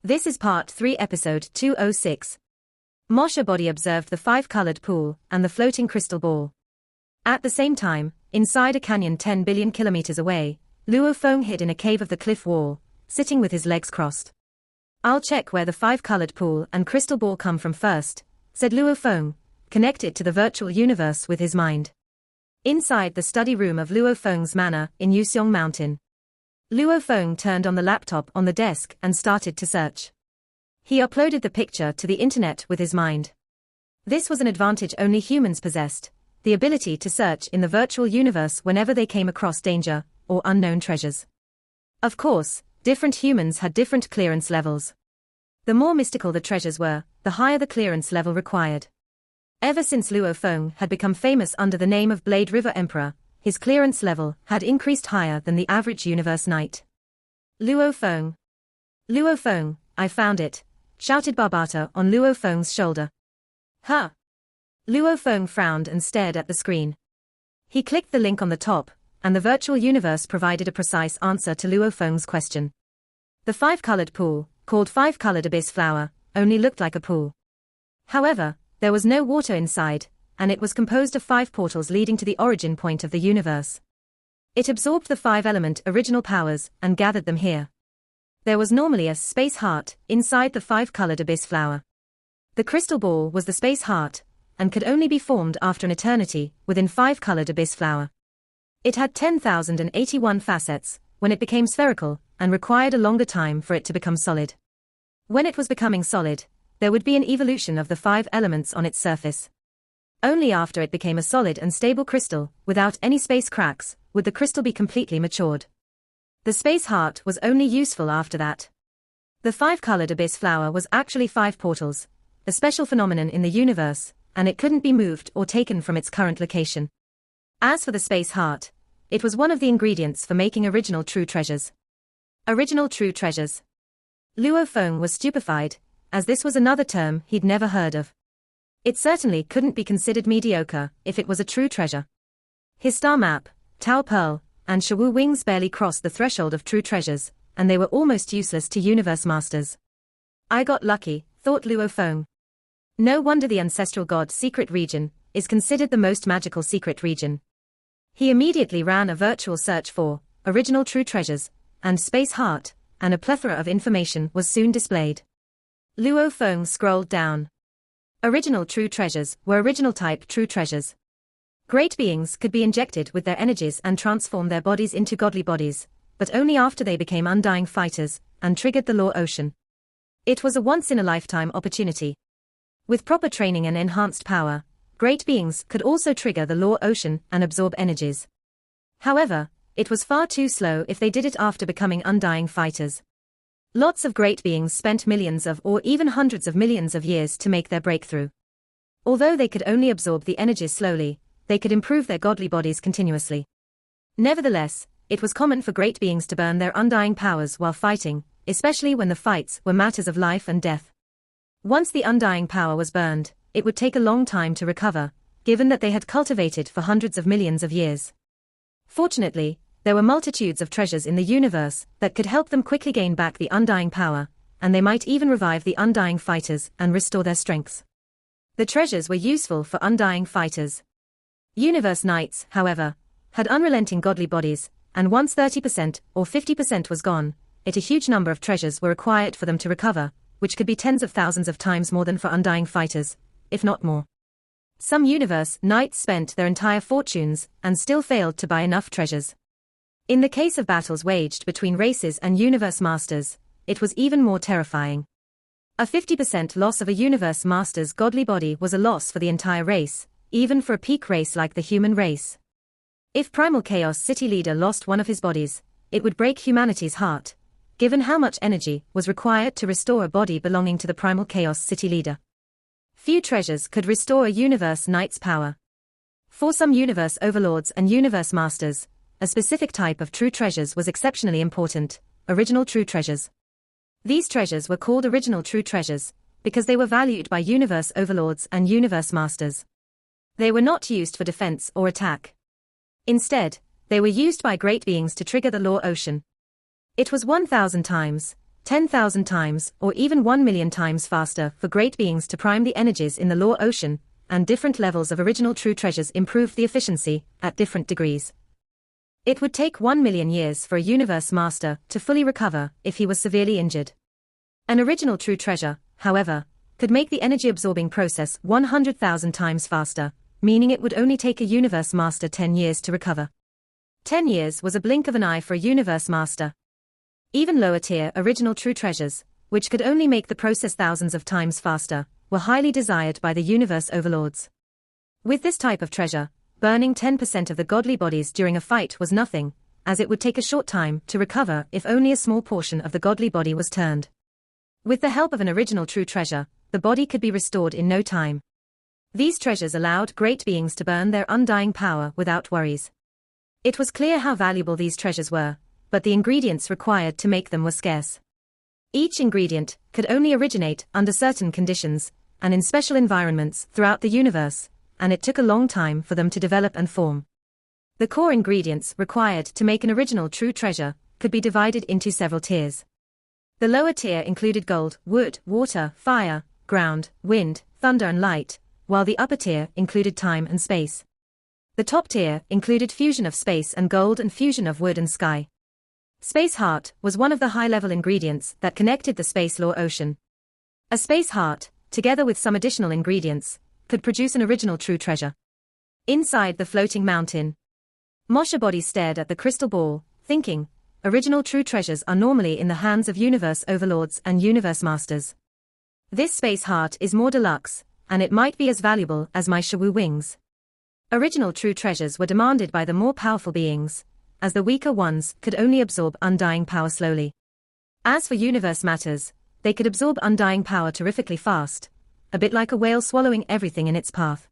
This is Part 3, Episode 206. Moshe Body observed the five-colored pool and the floating crystal ball. At the same time, inside a canyon 10 billion kilometers away, Luo Feng hid in a cave of the cliff wall, sitting with his legs crossed. "I'll check where the five-colored pool and crystal ball come from first," said Luo Feng, connected to the virtual universe with his mind. Inside the study room of Luo Feng's manor in Yuseong Mountain, Luo Feng turned on the laptop on the desk and started to search. He uploaded the picture to the internet with his mind. This was an advantage only humans possessed, the ability to search in the virtual universe whenever they came across danger or unknown treasures. Of course, different humans had different clearance levels. The more mystical the treasures were, the higher the clearance level required. Ever since Luo Feng had become famous under the name of Blade River Emperor, his clearance level had increased higher than the average universe knight. Luo Feng, I found it," shouted Barbata on Luo Feng's shoulder. "Huh?" Luo Feng frowned and stared at the screen. He clicked the link on the top, and the virtual universe provided a precise answer to Luo Feng's question. The five-colored pool, called five-colored abyss flower, only looked like a pool. However, there was no water inside, and it was composed of 5 portals leading to the origin point of the universe. It absorbed the 5-element original powers and gathered them here. There was normally a space heart inside the 5-colored abyss flower. The crystal ball was the space heart, and could only be formed after an eternity within 5-colored abyss flower. It had 10,081 facets when it became spherical, and required a longer time for it to become solid. When it was becoming solid, there would be an evolution of the 5 elements on its surface. Only after it became a solid and stable crystal, without any space cracks, would the crystal be completely matured. The space heart was only useful after that. The 5-colored abyss flower was actually 5 portals, a special phenomenon in the universe, and it couldn't be moved or taken from its current location. As for the space heart, it was one of the ingredients for making original true treasures. Original true treasures. Luo Feng was stupefied, as this was another term he'd never heard of. It certainly couldn't be considered mediocre if it was a true treasure. His star map, Tao Pearl, and Shawu Wings barely crossed the threshold of true treasures, and they were almost useless to universe masters. "I got lucky," thought Luo Feng. No wonder the ancestral god secret region is considered the most magical secret region. He immediately ran a virtual search for original true treasures and space heart, and a plethora of information was soon displayed. Luo Feng scrolled down. Original true treasures were original type true treasures. Great beings could be injected with their energies and transform their bodies into godly bodies, but only after they became undying fighters and triggered the law ocean. It was a once-in-a-lifetime opportunity. With proper training and enhanced power, great beings could also trigger the law ocean and absorb energies. However, it was far too slow if they did it after becoming undying fighters. Lots of great beings spent millions of or even hundreds of millions of years to make their breakthrough. Although they could only absorb the energies slowly, they could improve their godly bodies continuously. Nevertheless, it was common for great beings to burn their undying powers while fighting, especially when the fights were matters of life and death. Once the undying power was burned, it would take a long time to recover, given that they had cultivated for hundreds of millions of years. Fortunately, there were multitudes of treasures in the universe that could help them quickly gain back the undying power, and they might even revive the undying fighters and restore their strengths. The treasures were useful for undying fighters. Universe knights, however, had unrelenting godly bodies, and once 30% or 50% was gone, a huge number of treasures were required for them to recover, which could be tens of thousands of times more than for undying fighters, if not more. Some universe knights spent their entire fortunes and still failed to buy enough treasures. In the case of battles waged between races and universe masters, it was even more terrifying. A 50% loss of a universe master's godly body was a loss for the entire race, even for a peak race like the human race. If Primal Chaos City Leader lost one of his bodies, it would break humanity's heart, given how much energy was required to restore a body belonging to the Primal Chaos City Leader. Few treasures could restore a universe knight's power. For some universe overlords and universe masters, a specific type of true treasures was exceptionally important: original true treasures. These treasures were called original true treasures because they were valued by universe overlords and universe masters. They were not used for defense or attack. Instead, they were used by great beings to trigger the law ocean. It was 1,000 times, 10,000 times or even 1 million times faster for great beings to prime the energies in the lower ocean, and different levels of original true treasures improved the efficiency at different degrees. It would take 1 million years for a universe master to fully recover if he was severely injured. An original true treasure, however, could make the energy-absorbing process 100,000 times faster, meaning it would only take a universe master 10 years to recover. 10 years was a blink of an eye for a universe master. Even lower-tier original true treasures, which could only make the process thousands of times faster, were highly desired by the universe overlords. With this type of treasure, burning 10% of the godly bodies during a fight was nothing, as it would take a short time to recover if only a small portion of the godly body was turned. With the help of an original true treasure, the body could be restored in no time. These treasures allowed great beings to burn their undying power without worries. It was clear how valuable these treasures were, but the ingredients required to make them were scarce. Each ingredient could only originate under certain conditions, and in special environments throughout the universe, and it took a long time for them to develop and form. The core ingredients required to make an original true treasure could be divided into several tiers. The lower tier included gold, wood, water, fire, ground, wind, thunder and light, while the upper tier included time and space. The top tier included fusion of space and gold and fusion of wood and sky. Space heart was one of the high-level ingredients that connected the space-law ocean. A space heart, together with some additional ingredients, could produce an original true treasure. Inside the floating mountain, Mosha Body stared at the crystal ball, thinking, original true treasures are normally in the hands of universe overlords and universe masters. This space heart is more deluxe, and it might be as valuable as my Shawu wings. Original true treasures were demanded by the more powerful beings, as the weaker ones could only absorb undying power slowly. As for universe matters, they could absorb undying power terrifically fast, a bit like a whale swallowing everything in its path.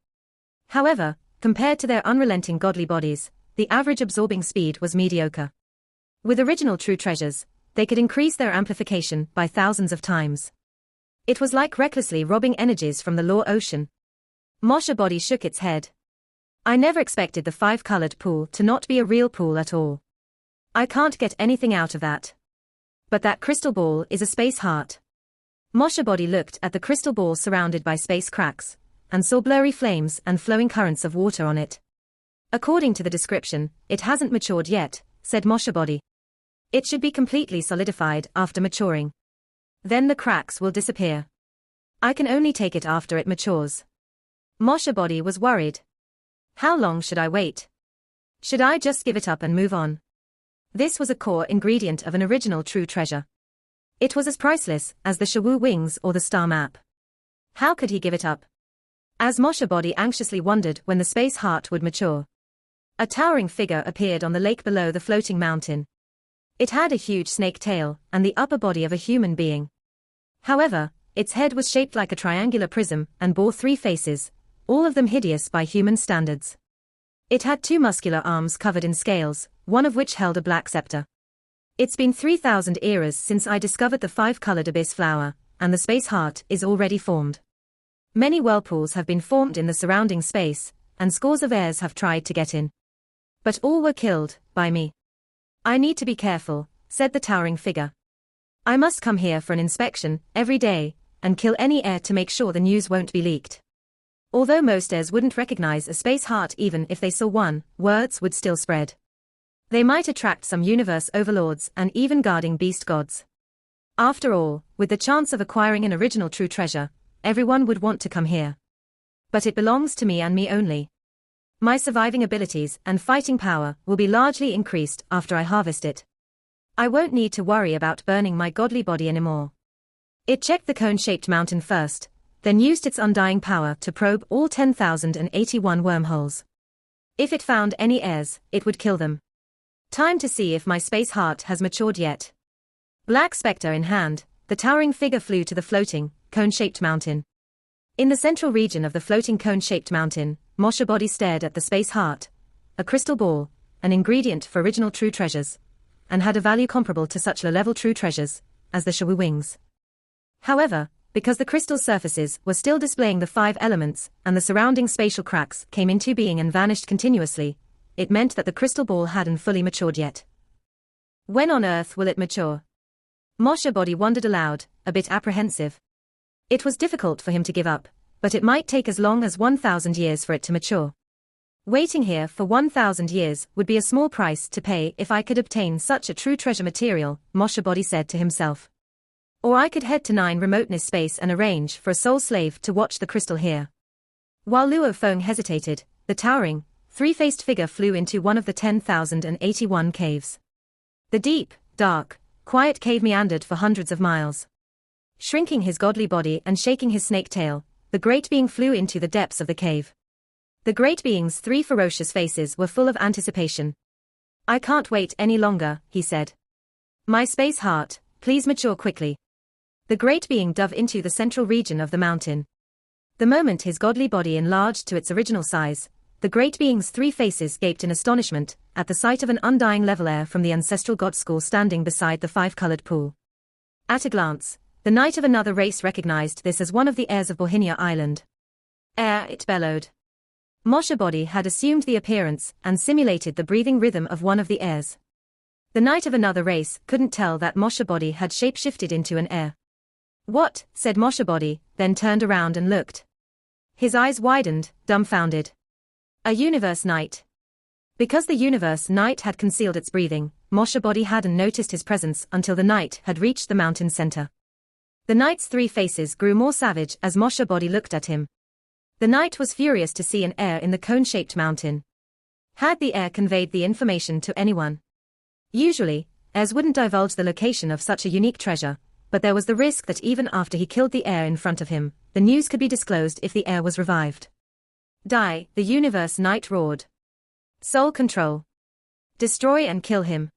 However, compared to their unrelenting godly bodies, the average absorbing speed was mediocre. With original true treasures, they could increase their amplification by thousands of times. It was like recklessly robbing energies from the lower ocean. Mosha Body shook its head. I never expected the five-colored pool to not be a real pool at all. I can't get anything out of that. But that crystal ball is a space heart. Mosha Body looked at the crystal ball surrounded by space cracks, and saw blurry flames and flowing currents of water on it. According to the description, it hasn't matured yet, said Mosha Body. It should be completely solidified after maturing. Then the cracks will disappear. I can only take it after it matures. Mosha Body was worried. How long should I wait? Should I just give it up and move on? This was a core ingredient of an original true treasure. It was as priceless as the Shawu wings or the star map. How could he give it up? As Mosha Body anxiously wondered when the space heart would mature, a towering figure appeared on the lake below the floating mountain. It had a huge snake tail and the upper body of a human being. However, its head was shaped like a triangular prism and bore 3 faces, all of them hideous by human standards. It had 2 muscular arms covered in scales, one of which held a black scepter. It's been 3,000 eras since I discovered the 5-colored abyss flower, and the space heart is already formed. Many whirlpools have been formed in the surrounding space, and scores of heirs have tried to get in. But all were killed by me. I need to be careful, said the towering figure. I must come here for an inspection every day, and kill any heir to make sure the news won't be leaked. Although most heirs wouldn't recognize a space heart even if they saw one, words would still spread. They might attract some universe overlords and even guarding beast gods. After all, with the chance of acquiring an original true treasure, everyone would want to come here. But it belongs to me and me only. My surviving abilities and fighting power will be largely increased after I harvest it. I won't need to worry about burning my godly body anymore. It checked the cone-shaped mountain first, then used its undying power to probe all 10,081 wormholes. If it found any heirs, it would kill them. Time to see if my space heart has matured yet. Black spectre in hand, the towering figure flew to the floating, cone-shaped mountain. In the central region of the floating cone-shaped mountain, Mosha Body stared at the space heart, a crystal ball, an ingredient for original true treasures, and had a value comparable to such low-level true treasures as the Shawu wings. However, because the crystal surfaces were still displaying the 5 elements and the surrounding spatial cracks came into being and vanished continuously, it meant that the crystal ball hadn't fully matured yet. When on Earth will it mature? Moshe Body wondered aloud, a bit apprehensive. It was difficult for him to give up, but it might take as long as 1,000 years for it to mature. Waiting here for 1,000 years would be a small price to pay if I could obtain such a true treasure material, Moshe Body said to himself. Or I could head to 9 remoteness space and arrange for a soul slave to watch the crystal here. While Luo Feng hesitated, the towering, three-faced figure flew into one of the 10,081 caves. The deep, dark, quiet cave meandered for hundreds of miles. Shrinking his godly body and shaking his snake tail, the great being flew into the depths of the cave. The great being's 3 ferocious faces were full of anticipation. I can't wait any longer, he said. My space heart, please mature quickly. The great being dove into the central region of the mountain. The moment his godly body enlarged to its original size, the great being's 3 faces gaped in astonishment at the sight of an undying level heir from the ancestral god school standing beside the 5-colored pool. At a glance, the knight of another race recognized this as one of the heirs of Bohinia Island. Heir, it bellowed. Moshe Body had assumed the appearance and simulated the breathing rhythm of one of the heirs. The knight of another race couldn't tell that Moshe Body had shape-shifted into an heir. What? Said Moshe Body, then turned around and looked. His eyes widened, dumbfounded. A universe knight. Because the universe knight had concealed its breathing, Moshe Body hadn't noticed his presence until the knight had reached the mountain center. The knight's 3 faces grew more savage as Moshe Body looked at him. The knight was furious to see an heir in the cone-shaped mountain. Had the heir conveyed the information to anyone? Usually, heirs wouldn't divulge the location of such a unique treasure, but there was the risk that even after he killed the heir in front of him, the news could be disclosed if the heir was revived. Die, the universe knight roared. Soul control. Destroy and kill him.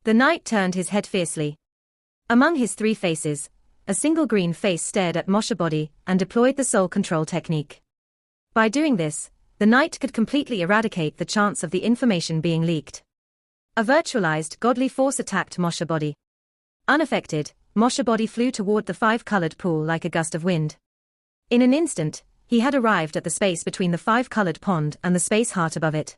The knight turned his head fiercely. Among his 3 faces, a single green face stared at Moshe Body and deployed the soul control technique. By doing this, the knight could completely eradicate the chance of the information being leaked. A virtualized godly force attacked Moshe Body. Unaffected, Moshe Body flew toward the 5-colored pool like a gust of wind. In an instant, he had arrived at the space between the 5-colored pond and the space heart above it.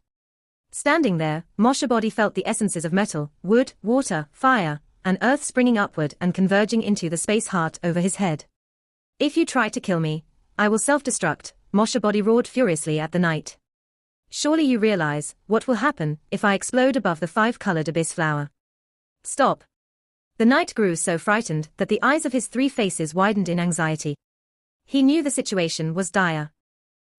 Standing there, Moshe Body felt the essences of metal, wood, water, fire, and earth springing upward and converging into the space heart over his head. If you try to kill me, I will self-destruct, Moshe Body roared furiously at the knight. Surely you realize what will happen if I explode above the 5-colored abyss flower. Stop. The knight grew so frightened that the eyes of his 3 faces widened in anxiety. He knew the situation was dire.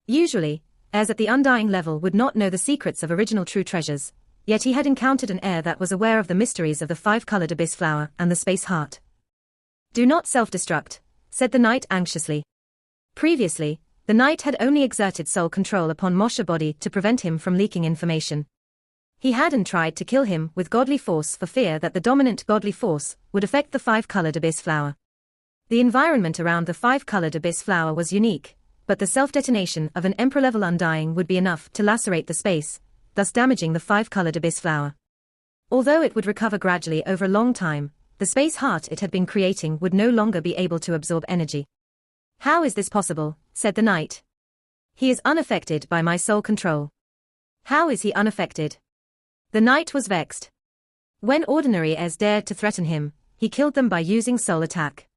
Usually, heirs at the undying level would not know the secrets of original true treasures, yet he had encountered an heir that was aware of the mysteries of the 5-colored abyss flower and the space heart. Do not self-destruct, said the knight anxiously. Previously, the knight had only exerted soul control upon Moshe Body to prevent him from leaking information. He hadn't tried to kill him with godly force for fear that the dominant godly force would affect the 5-colored abyss flower. The environment around the 5-colored abyss flower was unique, but the self-detonation of an emperor-level undying would be enough to lacerate the space, thus damaging the 5-colored abyss flower. Although it would recover gradually over a long time, the space heart it had been creating would no longer be able to absorb energy. How is this possible? Said the knight. He is unaffected by my soul control. How is he unaffected? The knight was vexed. When ordinary heirs dared to threaten him, he killed them by using soul attack.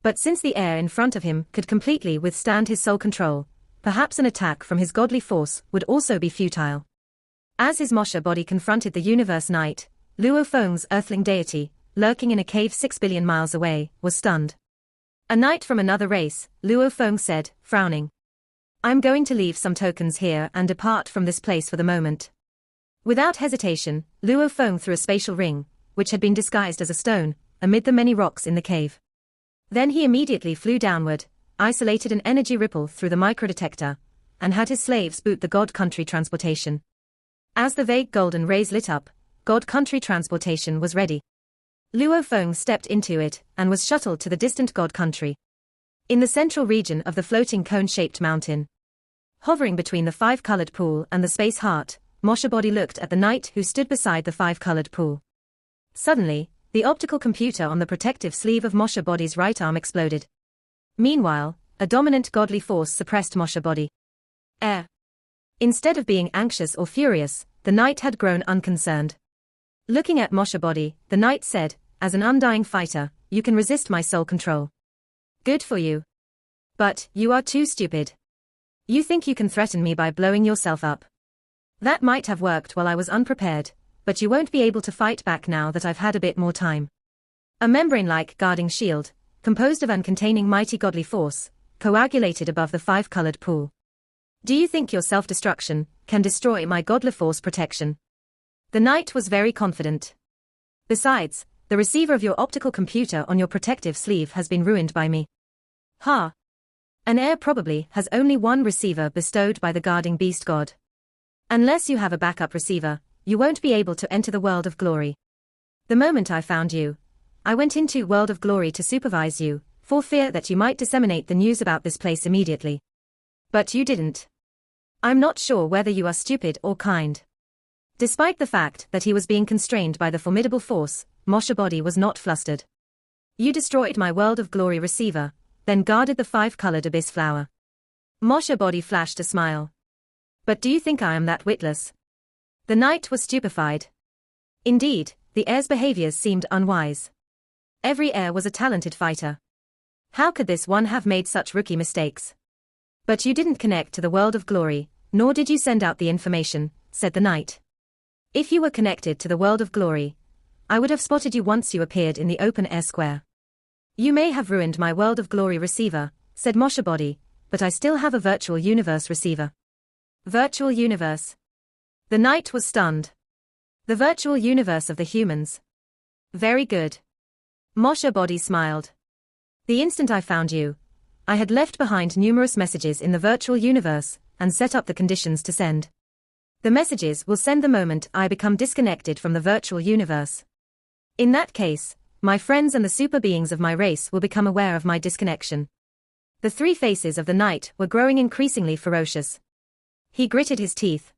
But since the heir in front of him could completely withstand his soul control, perhaps an attack from his godly force would also be futile. As his Moshe Body confronted the universe knight, Luo Feng's earthling deity, lurking in a cave 6 billion miles away, was stunned. A knight from another race, Luo Feng said, frowning. I'm going to leave some tokens here and depart from this place for the moment. Without hesitation, Luo Feng threw a spatial ring, which had been disguised as a stone, amid the many rocks in the cave. Then he immediately flew downward, isolated an energy ripple through the microdetector, and had his slaves boot the God Country transportation. As the vague golden rays lit up, God Country transportation was ready. Luo Feng stepped into it and was shuttled to the distant God Country. In the central region of the floating cone-shaped mountain, hovering between the 5-colored pool and the space heart, Moshe Body looked at the knight who stood beside the 5-colored pool. Suddenly, the optical computer on the protective sleeve of Moshe Body's right arm exploded. Meanwhile, a dominant godly force suppressed Moshe Body. Instead of being anxious or furious, the knight had grown unconcerned. Looking at Moshe Body, the knight said, as an undying fighter, you can resist my soul control. Good for you. But, you are too stupid. You think you can threaten me by blowing yourself up. That might have worked while I was unprepared, but you won't be able to fight back now that I've had a bit more time. A membrane-like guarding shield, composed of and containing mighty godly force, coagulated above the five-colored pool. Do you think your self-destruction can destroy my godly force protection? The knight was very confident. Besides, the receiver of your optical computer on your protective sleeve has been ruined by me. Ha! An heir probably has only one receiver bestowed by the guarding beast god. Unless you have a backup receiver, you won't be able to enter the world of glory. The moment I found you, I went into world of glory to supervise you, for fear that you might disseminate the news about this place immediately. But you didn't. I'm not sure whether you are stupid or kind. Despite the fact that he was being constrained by the formidable force, Moshe Body was not flustered. You destroyed my world of glory receiver, then guarded the five-colored abyss flower. Moshe Body flashed a smile. But do you think I am that witless? The knight was stupefied. Indeed, the heir's behaviors seemed unwise. Every heir was a talented fighter. How could this one have made such rookie mistakes? But you didn't connect to the world of glory, nor did you send out the information, said the knight. If you were connected to the world of glory, I would have spotted you once you appeared in the open-air square. You may have ruined my world of glory receiver, said Moshe Body, but I still have a virtual universe receiver. Virtual universe. The knight was stunned. The virtual universe of the humans. Very good. Moshe Body smiled. The instant I found you, I had left behind numerous messages in the virtual universe, and set up the conditions to send. The messages will send the moment I become disconnected from the virtual universe. In that case, my friends and the super beings of my race will become aware of my disconnection. The three faces of the knight were growing increasingly ferocious. He gritted his teeth.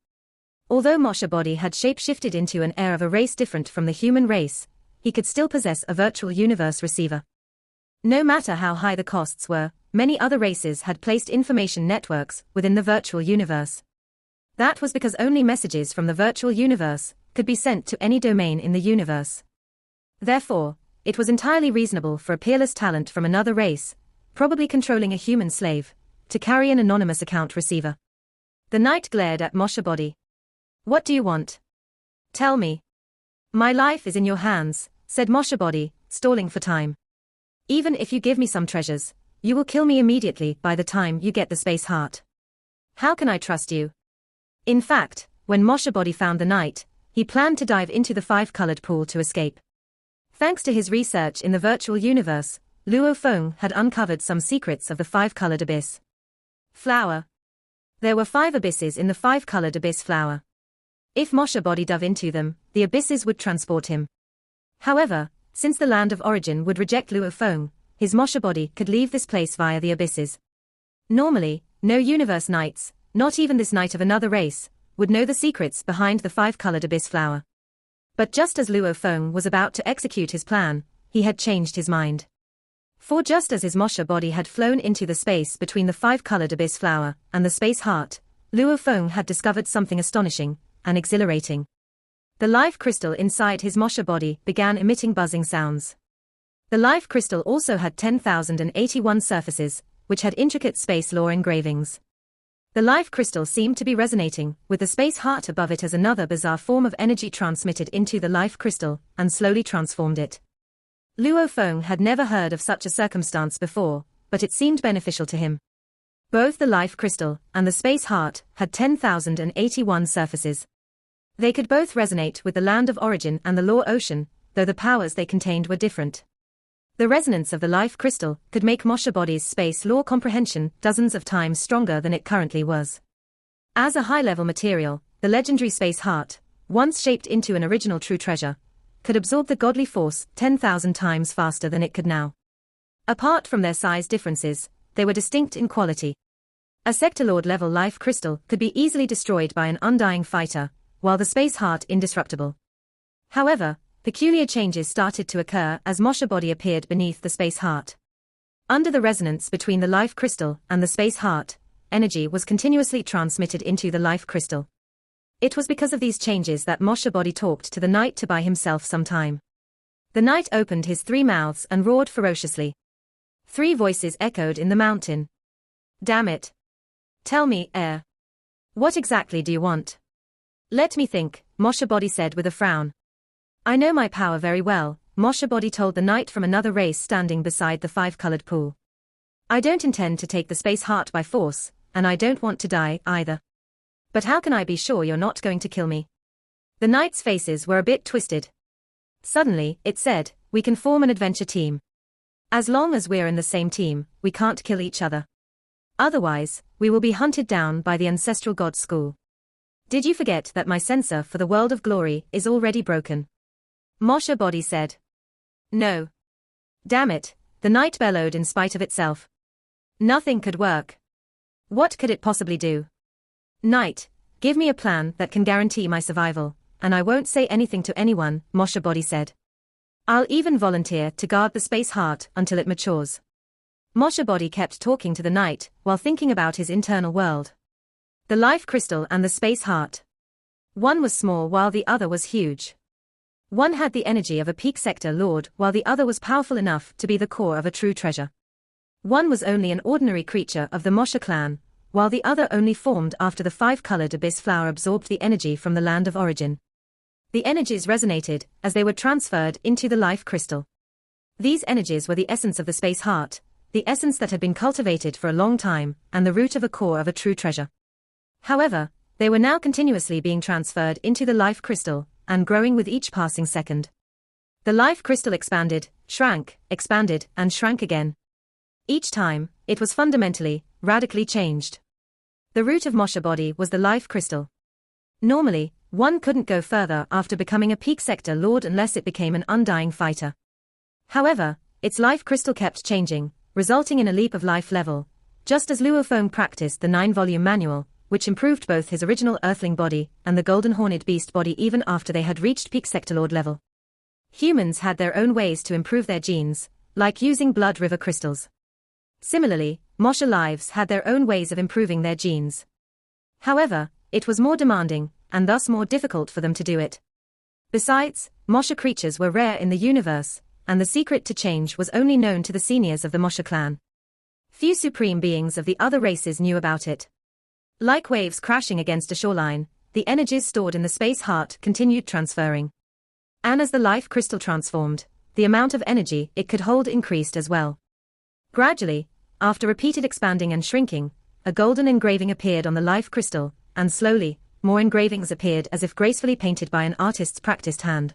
Although Moshe Body had shape-shifted into an heir of a race different from the human race, he could still possess a virtual universe receiver. No matter how high the costs were, many other races had placed information networks within the virtual universe. That was because only messages from the virtual universe could be sent to any domain in the universe. Therefore, it was entirely reasonable for a peerless talent from another race, probably controlling a human slave, to carry an anonymous account receiver. The knight glared at Moshe Body. What do you want? Tell me. My life is in your hands, said Moshe Body, stalling for time. Even if you give me some treasures, you will kill me immediately by the time you get the space heart. How can I trust you? In fact, when Moshe Body found the knight, he planned to dive into the five-colored pool to escape. Thanks to his research in the virtual universe, Luo Feng had uncovered some secrets of the five-colored abyss flower. There were 5 abysses in the five-colored abyss flower. If Moshe Body dove into them, the abysses would transport him. However, since the land of origin would reject Luo Feng, his Moshe Body could leave this place via the abysses. Normally, no universe knights, not even this knight of another race, would know the secrets behind the five-colored abyss flower. But just as Luo Feng was about to execute his plan, he had changed his mind. For just as his Moshe Body had flown into the space between the five-colored abyss flower and the space heart, Luo Feng had discovered something astonishing and exhilarating. The life crystal inside his Moshe Body began emitting buzzing sounds. The life crystal also had 10,081 surfaces, which had intricate space lore engravings. The life crystal seemed to be resonating with the space heart above it as another bizarre form of energy transmitted into the life crystal and slowly transformed it. Luo Feng had never heard of such a circumstance before, but it seemed beneficial to him. Both the life crystal and the space heart had 10,081 surfaces. They could both resonate with the land of origin and the law ocean, though the powers they contained were different. The resonance of the life crystal could make Moshe Body's space law comprehension dozens of times stronger than it currently was. As a high-level material, the legendary space heart, once shaped into an original true treasure, could absorb the godly force 10,000 times faster than it could now. Apart from their size differences, they were distinct in quality. A Sector Lord-level life crystal could be easily destroyed by an undying fighter, while the space heart indestructible. However, peculiar changes started to occur as Moshe Body appeared beneath the space heart. Under the resonance between the life crystal and the space heart, energy was continuously transmitted into the life crystal. It was because of these changes that Moshe Body talked to the knight to buy himself some time. The knight opened his 3 mouths and roared ferociously. 3 voices echoed in the mountain. Damn it. Tell me, air. What exactly do you want? Let me think, Mosha Body said with a frown. I know my power very well, Mosha Body told the knight from another race standing beside the 5-colored pool. I don't intend to take the space heart by force, and I don't want to die, either. But how can I be sure you're not going to kill me? The knights' faces were a bit twisted. Suddenly, it said, we can form an adventure team. As long as we're in the same team, we can't kill each other. Otherwise, we will be hunted down by the ancestral god school. Did you forget that my sensor for the world of glory is already broken? Mosha Body said. No. Damn it, the knight bellowed in spite of itself. Nothing could work. What could it possibly do? Knight, give me a plan that can guarantee my survival, and I won't say anything to anyone, Mosha Body said. I'll even volunteer to guard the space heart until it matures. Mosha Body kept talking to the knight while thinking about his internal world. The life crystal and the space heart. One was small while the other was huge. One had the energy of a peak sector lord while the other was powerful enough to be the core of a true treasure. One was only an ordinary creature of the Mosha clan, while the other only formed after the 5-colored abyss flower absorbed the energy from the land of origin. The energies resonated as they were transferred into the life crystal. These energies were the essence of the space heart, the essence that had been cultivated for a long time, and the root of a core of a true treasure. However, they were now continuously being transferred into the life crystal, and growing with each passing second. The life crystal expanded, shrank, expanded, and shrank again. Each time, it was fundamentally, radically changed. The root of Mosha Body was the life crystal. Normally, one couldn't go further after becoming a peak sector lord unless it became an undying fighter. However, its life crystal kept changing, resulting in a leap of life level, just as Luo Feng practiced the 9-volume manual, which improved both his original Earthling body and the Golden Horned Beast body even after they had reached peak sector lord level. Humans had their own ways to improve their genes, like using blood river crystals. Similarly, Mosha lives had their own ways of improving their genes. However, it was more demanding, and thus more difficult for them to do it. Besides, Mosha creatures were rare in the universe, and the secret to change was only known to the seniors of the Mosha clan. Few supreme beings of the other races knew about it. Like waves crashing against a shoreline, the energies stored in the space heart continued transferring. And as the life crystal transformed, the amount of energy it could hold increased as well. Gradually, after repeated expanding and shrinking, a golden engraving appeared on the life crystal, and slowly, more engravings appeared as if gracefully painted by an artist's practiced hand.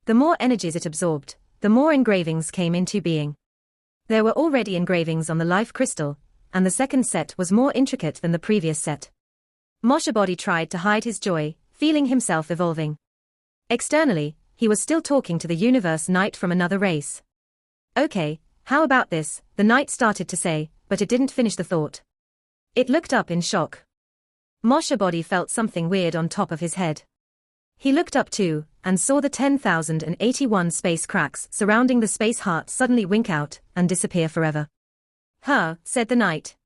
The more energies it absorbed, the more engravings came into being. There were already engravings on the life crystal, and the second set was more intricate than the previous set. Mosha Body tried to hide his joy, feeling himself evolving. Externally, he was still talking to the universe knight from another race. Okay, how about this, the knight started to say, but it didn't finish the thought. It looked up in shock. Mosha Body felt something weird on top of his head. He looked up too, and saw the 10,081 space cracks surrounding the space heart suddenly wink out and disappear forever. Huh, said the knight.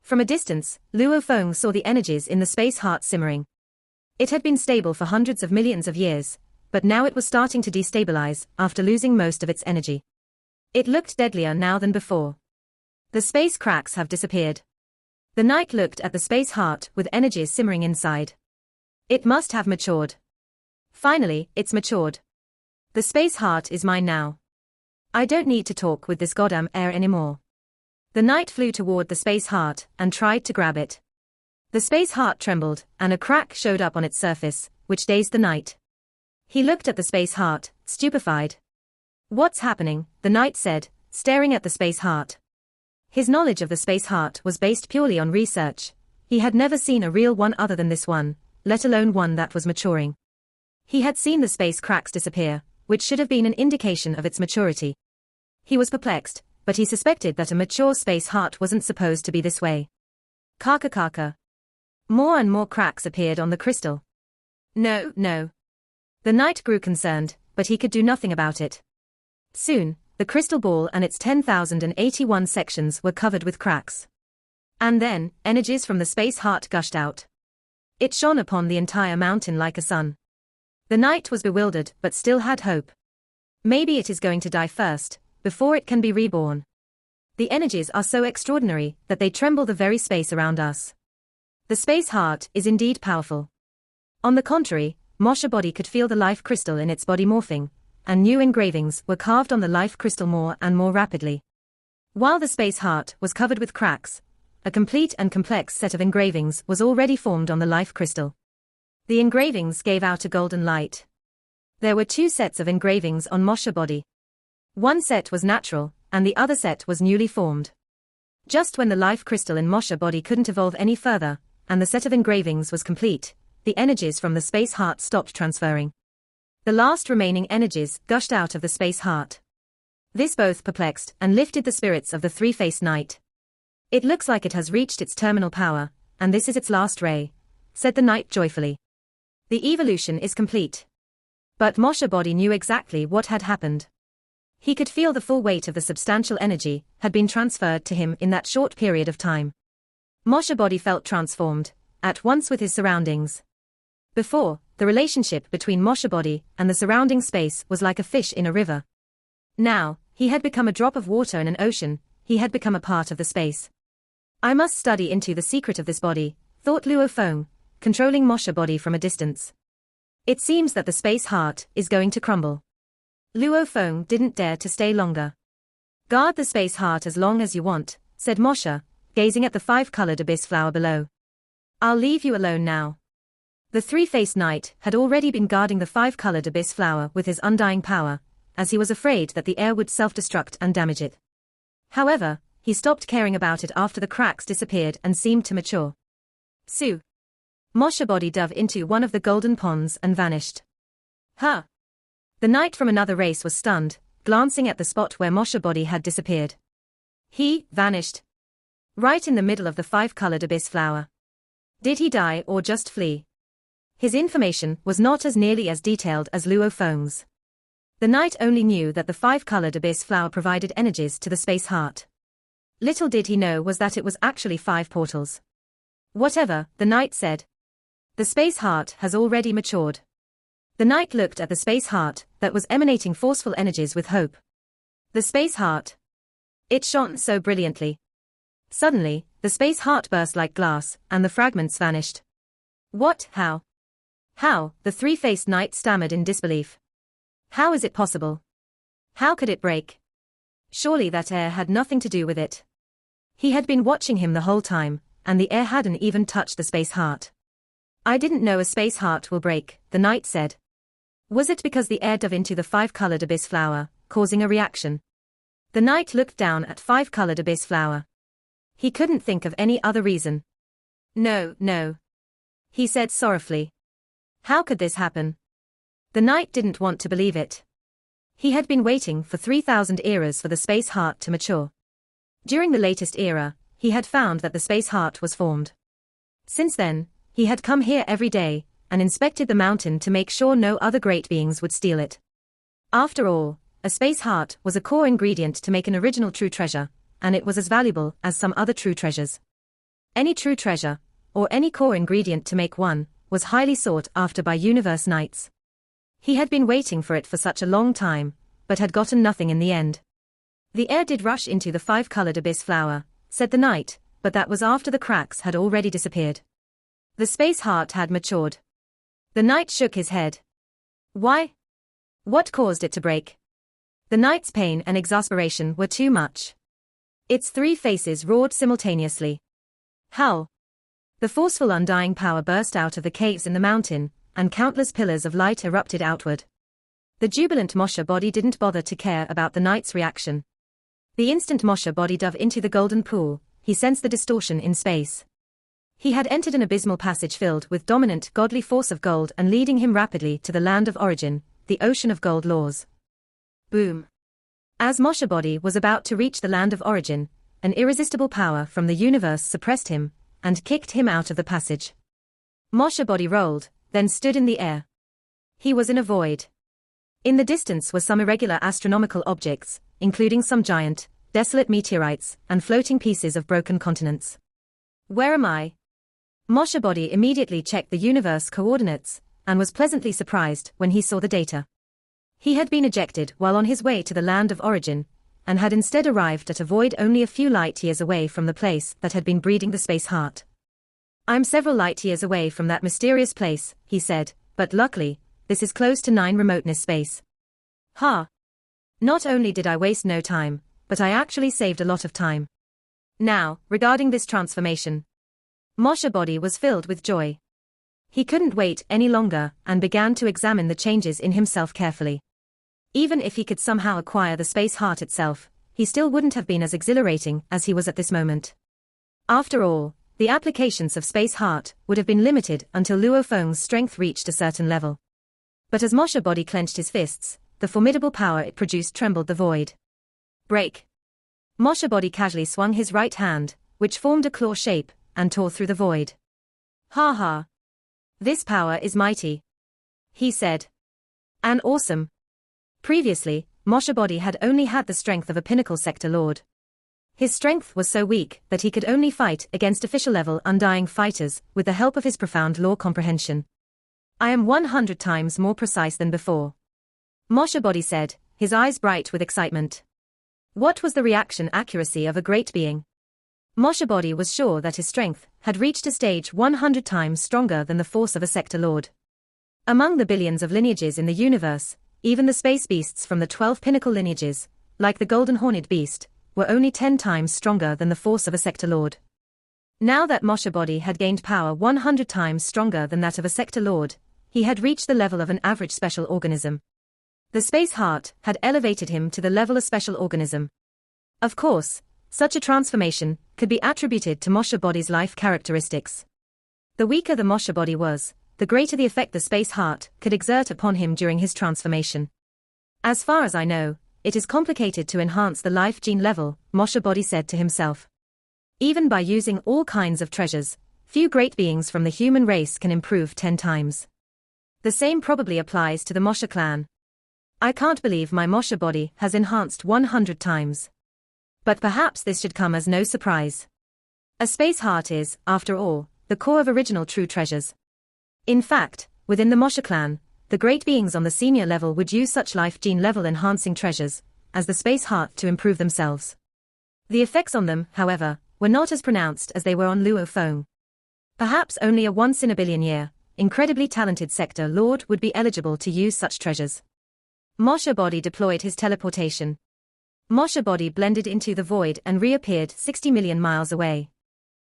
From a distance, Luo Feng saw the energies in the space heart simmering. It had been stable for hundreds of millions of years, but now it was starting to destabilize after losing most of its energy. It looked deadlier now than before. The space cracks have disappeared. The knight looked at the space heart with energies simmering inside. It must have matured. Finally, it's matured. The space heart is mine now. I don't need to talk with this goddamn air anymore. The knight flew toward the space heart and tried to grab it. The space heart trembled, and a crack showed up on its surface, which dazed the knight. He looked at the space heart, stupefied. What's happening? The knight said, staring at the space heart. His knowledge of the space heart was based purely on research. He had never seen a real one other than this one, let alone one that was maturing. He had seen the space cracks disappear, which should have been an indication of its maturity. He was perplexed, but he suspected that a mature space heart wasn't supposed to be this way. Kaka kaka. More and more cracks appeared on the crystal. No, no. The knight grew concerned, but he could do nothing about it. Soon, the crystal ball and its 10,081 sections were covered with cracks. And then, energies from the space heart gushed out. It shone upon the entire mountain like a sun. The knight was bewildered but still had hope. Maybe it is going to die first, before it can be reborn. The energies are so extraordinary that they tremble the very space around us. The space heart is indeed powerful. On the contrary, Moshe body could feel the life crystal in its body morphing, and new engravings were carved on the life crystal more and more rapidly. While the space heart was covered with cracks, a complete and complex set of engravings was already formed on the life crystal. The engravings gave out a golden light. There were two sets of engravings on Moshe body. One set was natural, and the other set was newly formed. Just when the life crystal in Moshe body couldn't evolve any further, and the set of engravings was complete, the energies from the space heart stopped transferring. The last remaining energies gushed out of the space heart. This both perplexed and lifted the spirits of the three-faced knight. "It looks like it has reached its terminal power, and this is its last ray," said the knight joyfully. "The evolution is complete." But Moshe body knew exactly what had happened. He could feel the full weight of the substantial energy had been transferred to him in that short period of time. Moshe body felt transformed, at once with his surroundings. Before, the relationship between Moshe body and the surrounding space was like a fish in a river. Now, he had become a drop of water in an ocean, he had become a part of the space. "I must study into the secret of this body," thought Luo Feng, controlling Moshe body from a distance. "It seems that the space heart is going to crumble." Luo Feng didn't dare to stay longer. "Guard the space heart as long as you want," said Moshe, gazing at the five-colored abyss flower below. "I'll leave you alone now." The three-faced knight had already been guarding the five-colored abyss flower with his undying power, as he was afraid that the air would self-destruct and damage it. However, he stopped caring about it after the cracks disappeared and seemed to mature. Su. Moshe body dove into one of the golden ponds and vanished. "Huh!" The knight from another race was stunned, glancing at the spot where Moshe body had disappeared. He vanished right in the middle of the five-colored abyss flower. Did he die or just flee? His information was not as nearly as detailed as Luo Feng's. The knight only knew that the five-colored abyss flower provided energies to the space heart. Little did he know was that it was actually 5 portals. Whatever, the knight said. The space heart has already matured. The knight looked at the space heart that was emanating forceful energies with hope. The space heart. It shone so brilliantly. Suddenly, the space heart burst like glass, and the fragments vanished. "What? How? How?" the three-faced knight stammered in disbelief. "How is it possible? How could it break? Surely that air had nothing to do with it." He had been watching him the whole time, and the air hadn't even touched the space heart. "I didn't know a space heart will break," the knight said. Was it because the air dove into the five-colored abyss flower, causing a reaction? The knight looked down at five-colored abyss flower. He couldn't think of any other reason. "No, no," he said sorrowfully. "How could this happen?" The knight didn't want to believe it. He had been waiting for 3,000 eras for the space heart to mature. During the latest era, he had found that the space heart was formed. Since then, he had come here every day, and inspected the mountain to make sure no other great beings would steal it. After all, a space heart was a core ingredient to make an original true treasure, and it was as valuable as some other true treasures. Any true treasure, or any core ingredient to make one, was highly sought after by universe knights. He had been waiting for it for such a long time, but had gotten nothing in the end. "The air did rush into the five-colored abyss flower," said the knight, "but that was after the cracks had already disappeared. The space heart had matured." The knight shook his head. "Why? What caused it to break?" The knight's pain and exasperation were too much. Its 3 faces roared simultaneously. How? The forceful undying power burst out of the caves in the mountain, and countless pillars of light erupted outward. The jubilant Moshe body didn't bother to care about the knight's reaction. The instant Moshe body dove into the golden pool, he sensed the distortion in space. He had entered an abysmal passage filled with dominant godly force of gold and leading him rapidly to the land of origin, the ocean of gold laws. Boom. As Moshe body was about to reach the land of origin, an irresistible power from the universe suppressed him, and kicked him out of the passage. Moshe body rolled, then stood in the air. He was in a void. In the distance were some irregular astronomical objects, including some giant, desolate meteorites, and floating pieces of broken continents. Where am I? Moshe body immediately checked the universe coordinates, and was pleasantly surprised when he saw the data. He had been ejected while on his way to the land of origin, and had instead arrived at a void only a few light years away from the place that had been breeding the space heart. "I'm several light years away from that mysterious place," he said, "but luckily, this is close to 9 remoteness space. Ha! Not only did I waste no time, but I actually saved a lot of time." Now, regarding this transformation, Moshe Body was filled with joy. He couldn't wait any longer and began to examine the changes in himself carefully. Even if he could somehow acquire the space heart itself, he still wouldn't have been as exhilarating as he was at this moment. After all, the applications of space heart would have been limited until Luo Feng's strength reached a certain level. But as Moshe Body clenched his fists, the formidable power it produced trembled the void. Break! Moshe Body casually swung his right hand, which formed a claw shape, and tore through the void. "Ha ha! This power is mighty," he said. "And awesome." Previously, Moshe Body had only had the strength of a pinnacle sector lord. His strength was so weak that he could only fight against official-level undying fighters with the help of his profound law comprehension. "I am 100 times more precise than before," Moshe Body said, his eyes bright with excitement. What was the reaction accuracy of a great being? Moshe Body was sure that his strength had reached a stage 100 times stronger than the force of a sector lord. Among the billions of lineages in the universe, even the space beasts from the 12 pinnacle lineages, like the golden horned beast, were only 10 times stronger than the force of a sector lord. Now that Moshe Body had gained power 100 times stronger than that of a sector lord, he had reached the level of an average special organism. The space heart had elevated him to the level of special organism. Of course, such a transformation could be attributed to Moshe Body's life characteristics. The weaker the Moshe Body was, the greater the effect the space heart could exert upon him during his transformation. "As far as I know, it is complicated to enhance the life gene level," Moshe Body said to himself. "Even by using all kinds of treasures, few great beings from the human race can improve 10 times. The same probably applies to the Moshe clan. I can't believe my Moshe Body has enhanced 100 times. But perhaps this should come as no surprise. A space heart is, after all, the core of original true treasures. In fact, within the Moshe clan, the great beings on the senior level would use such life gene level enhancing treasures as the space heart to improve themselves. The effects on them, however, were not as pronounced as they were on Luo Feng. Perhaps only a once-in-a-billion-year, incredibly talented sector lord would be eligible to use such treasures. Moshe Body deployed his teleportation. Moshe Body blended into the void and reappeared 60 million miles away.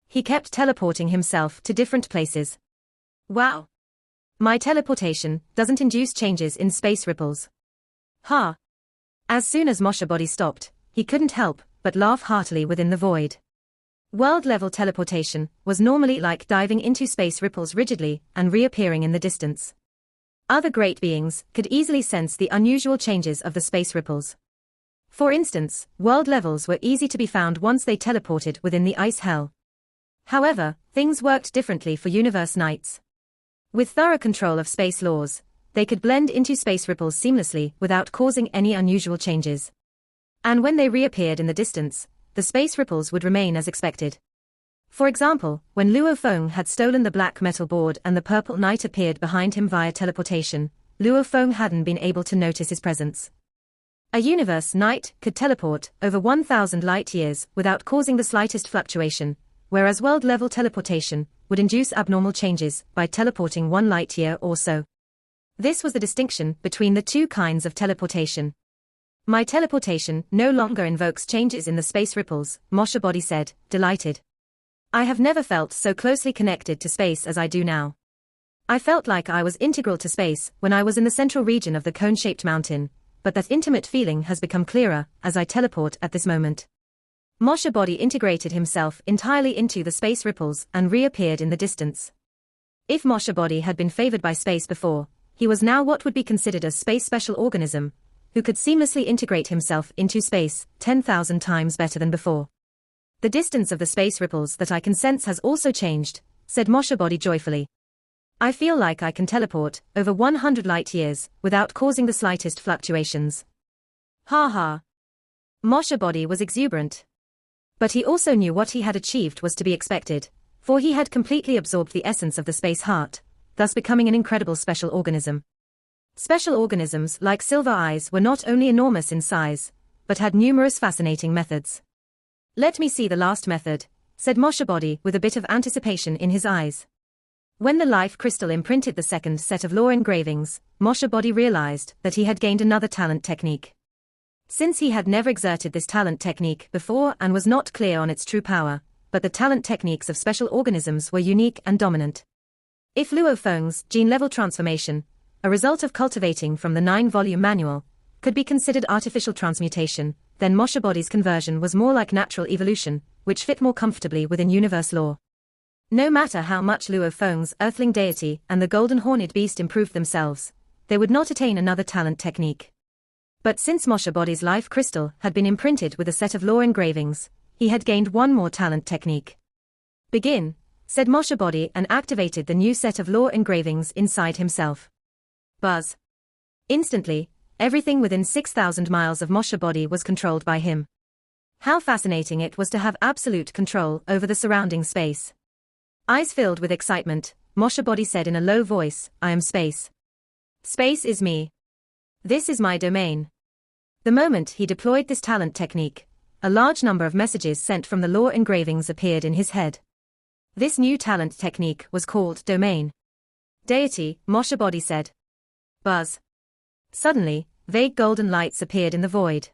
He kept teleporting himself to different places. Wow! My teleportation doesn't induce changes in space ripples. Ha! As soon as Moshe Body stopped, he couldn't help but laugh heartily within the void. World-level teleportation was normally like diving into space ripples rigidly and reappearing in the distance. Other great beings could easily sense the unusual changes of the space ripples. For instance, world levels were easy to be found once they teleported within the ice hell. However, things worked differently for universe knights. With thorough control of space laws, they could blend into space ripples seamlessly without causing any unusual changes. And when they reappeared in the distance, the space ripples would remain as expected. For example, when Luo Feng had stolen the black metal board and the purple knight appeared behind him via teleportation, Luo Feng hadn't been able to notice his presence. A universe knight could teleport over 1,000 light years without causing the slightest fluctuation, whereas world-level teleportation would induce abnormal changes by teleporting 1 light year or so. This was the distinction between the two kinds of teleportation. My teleportation no longer invokes changes in the space ripples, Moshe Body said, delighted. I have never felt so closely connected to space as I do now. I felt like I was integral to space when I was in the central region of the cone-shaped mountain, but that intimate feeling has become clearer as I teleport at this moment. Moshe Body integrated himself entirely into the space ripples and reappeared in the distance. If Moshe Body had been favored by space before, he was now what would be considered a space special organism, who could seamlessly integrate himself into space 10,000 times better than before. The distance of the space ripples that I can sense has also changed, said Moshe Body joyfully. I feel like I can teleport over 100 light years without causing the slightest fluctuations. Ha ha. Moshe Body was exuberant. But he also knew what he had achieved was to be expected, for he had completely absorbed the essence of the space heart, thus becoming an incredible special organism. Special organisms like silver eyes were not only enormous in size, but had numerous fascinating methods. "Let me see the last method," said Moshobody with a bit of anticipation in his eyes. When the life crystal imprinted the second set of law engravings, Moshobody realized that he had gained another talent technique. Since he had never exerted this talent technique before and was not clear on its true power, but the talent techniques of special organisms were unique and dominant. If Luo Feng's gene-level transformation, a result of cultivating from the 9-volume manual, could be considered artificial transmutation, then Moshobody's conversion was more like natural evolution, which fit more comfortably within universe law. No matter how much Luo Feng's earthling deity and the golden horned beast improved themselves, they would not attain another talent technique. But since Moshobody's life crystal had been imprinted with a set of law engravings, he had gained one more talent technique. "Begin," said Moshobody and activated the new set of law engravings inside himself. Buzz. Instantly, everything within 6,000 miles of Moshobody was controlled by him. How fascinating it was to have absolute control over the surrounding space. Eyes filled with excitement, Moshobody said in a low voice, "I am space. Space is me. This is my domain." The moment he deployed this talent technique, a large number of messages sent from the law engravings appeared in his head. This new talent technique was called Domain. "Deity," Moshobody said. Buzz. Suddenly, vague golden lights appeared in the void.